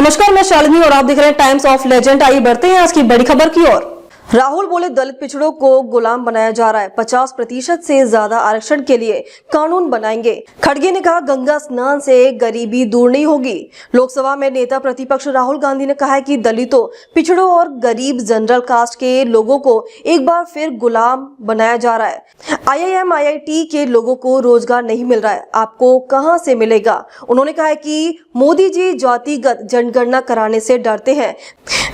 नमस्कार, मैं शालिनी और आप देख रहे हैं टाइम्स ऑफ लेजेंड। आइए बढ़ते हैं आज की बड़ी खबर की ओर। राहुल बोले दलित पिछड़ों को गुलाम बनाया जा रहा है, 50% से ज्यादा आरक्षण के लिए कानून बनाएंगे। खड़गे ने कहा गंगा स्नान से गरीबी दूर नहीं होगी। लोकसभा में नेता प्रतिपक्ष राहुल गांधी ने कहा है कि दलितों, पिछड़ों और गरीब जनरल कास्ट के लोगों को एक बार फिर गुलाम बनाया जा रहा है। IIM IIT के लोगों को रोजगार नहीं मिल रहा है, आपको कहां से मिलेगा। उन्होंने कहा है कि मोदी जी जातिगत जनगणना कराने से डरते हैं,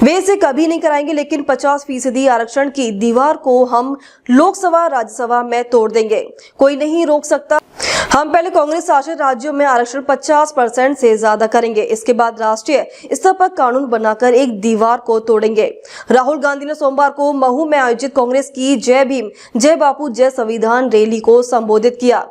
वे इसे कभी नहीं कराएंगे, लेकिन 50% आरक्षण की दीवार को हम लोकसभा राज्यसभा में तोड़ देंगे, कोई नहीं रोक सकता। हम पहले कांग्रेस शासित राज्यों में आरक्षण 50% से ज्यादा करेंगे, इसके बाद राष्ट्रीय स्तर पर कानून बनाकर एक दीवार को तोड़ेंगे। राहुल गांधी ने सोमवार को महू में आयोजित कांग्रेस की जय भीम जय बापू जय संविधान रैली को संबोधित किया।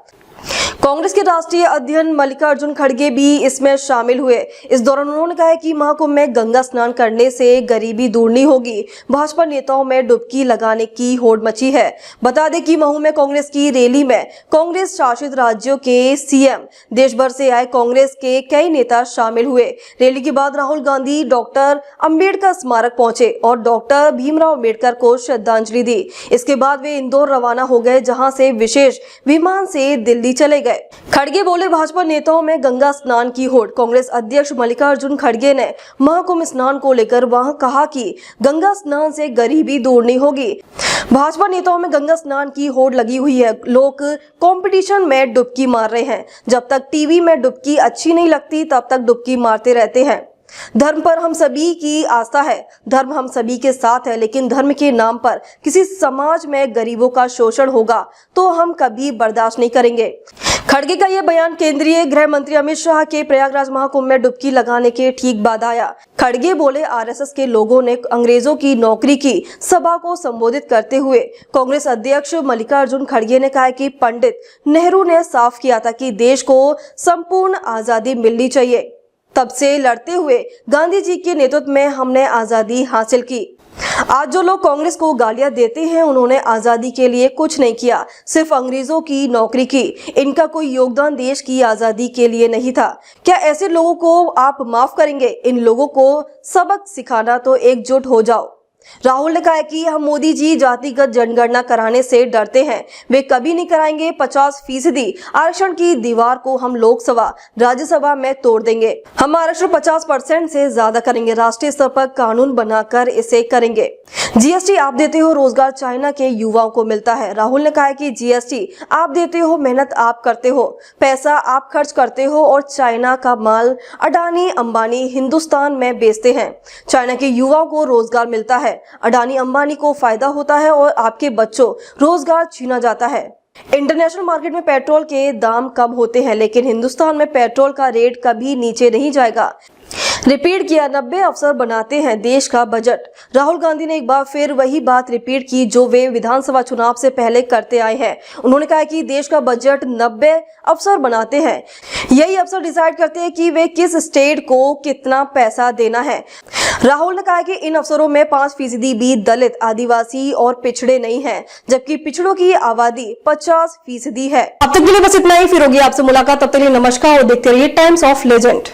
कांग्रेस के राष्ट्रीय अध्यक्ष मल्लिकार्जुन खड़गे भी इसमें शामिल हुए। इस दौरान उन्होंने कहा कि महाकुंभ में गंगा स्नान करने से गरीबी दूर नहीं होगी। भाजपा नेताओं में डुबकी लगाने की होड़ मची है। बता दें कि महू में कांग्रेस की रैली में कांग्रेस शासित राज्यों के CM, देश भर से आए कांग्रेस के कई नेता शामिल हुए। रैली के बाद राहुल गांधी डॉक्टर अंबेडकर स्मारक पहुंचे और डॉक्टर भीमराव अंबेडकर को श्रद्धांजलि दी। इसके बाद वे इंदौर रवाना हो गए, जहां से विशेष विमान से दिल्ली चले गए। खड़गे बोले भाजपा नेताओं में गंगा स्नान की होड़। कांग्रेस अध्यक्ष मल्लिकार्जुन खड़गे ने महाकुंभ स्नान को लेकर वहां कहा कि गंगा स्नान से गरीबी दूर नहीं होगी। भाजपा नेताओं में गंगा स्नान की होड़ लगी हुई है, लोग कंपटीशन में डुबकी मार रहे हैं। जब तक टीवी में डुबकी अच्छी नहीं लगती तब तक डुबकी मारते रहते हैं। धर्म पर हम सभी की आस्था है, धर्म हम सभी के साथ है, लेकिन धर्म के नाम पर किसी समाज में गरीबों का शोषण होगा तो हम कभी बर्दाश्त नहीं करेंगे। खड़गे का यह बयान केंद्रीय गृह मंत्री अमित शाह के प्रयागराज महाकुंभ में डुबकी लगाने के ठीक बाद आया। खड़गे बोले RSS के लोगों ने अंग्रेजों की नौकरी की सभा को संबोधित करते हुए कांग्रेस अध्यक्ष मल्लिकार्जुन खड़गे ने कहा कि पंडित नेहरू ने साफ किया था कि देश को संपूर्ण आजादी मिलनी चाहिए। तब से लड़ते हुए गांधी जी के नेतृत्व में हमने आजादी हासिल की। आज जो लोग कांग्रेस को गालियां देते हैं, उन्होंने आजादी के लिए कुछ नहीं किया, सिर्फ अंग्रेजों की नौकरी की। इनका कोई योगदान देश की आजादी के लिए नहीं था। क्या ऐसे लोगों को आप माफ करेंगे? इन लोगों को सबक सिखाना तो एकजुट हो जाओ। राहुल ने कहा कि हम मोदी जी जातिगत जनगणना कराने से डरते हैं, वे कभी नहीं कराएंगे। 50% आरक्षण की दीवार को हम लोकसभा राज्यसभा में तोड़ देंगे। हम आरक्षण 50% से ज्यादा करेंगे, राष्ट्रीय स्तर पर कानून बनाकर इसे करेंगे। GST आप देते हो, रोजगार चाइना के युवाओं को मिलता है। राहुल ने कहा कि GST आप देते हो, मेहनत आप करते हो, पैसा आप खर्च करते हो और चाइना का माल अडानी अंबानी हिंदुस्तान में बेचते हैं। चाइना के युवाओं को रोजगार मिलता है, अडानी अंबानी को फायदा होता है और आपके बच्चों रोजगार छीना जाता है। इंटरनेशनल मार्केट में पेट्रोल के दाम कम होते हैं, लेकिन हिंदुस्तान में पेट्रोल का रेट कभी नीचे नहीं जाएगा। रिपीट किया, 90 अफसर बनाते हैं देश का बजट। राहुल गांधी ने एक बार फिर वही बात रिपीट की जो वे विधानसभा चुनाव से पहले करते आए हैं। उन्होंने कहा कि देश का बजट 90 अफसर बनाते हैं, यही अफसर डिसाइड करते हैं कि वे किस स्टेट को कितना पैसा देना है। राहुल ने कहा कि इन अफसरों में 5% भी दलित, आदिवासी और पिछड़े नहीं हैं, जबकि पिछड़ों की आबादी 50% है। अब तक के लिए बस इतना ही, फिर होगी आपसे मुलाकात। तब तक के लिए नमस्कार और देखते रहिए टाइम्स ऑफ लेजेंड।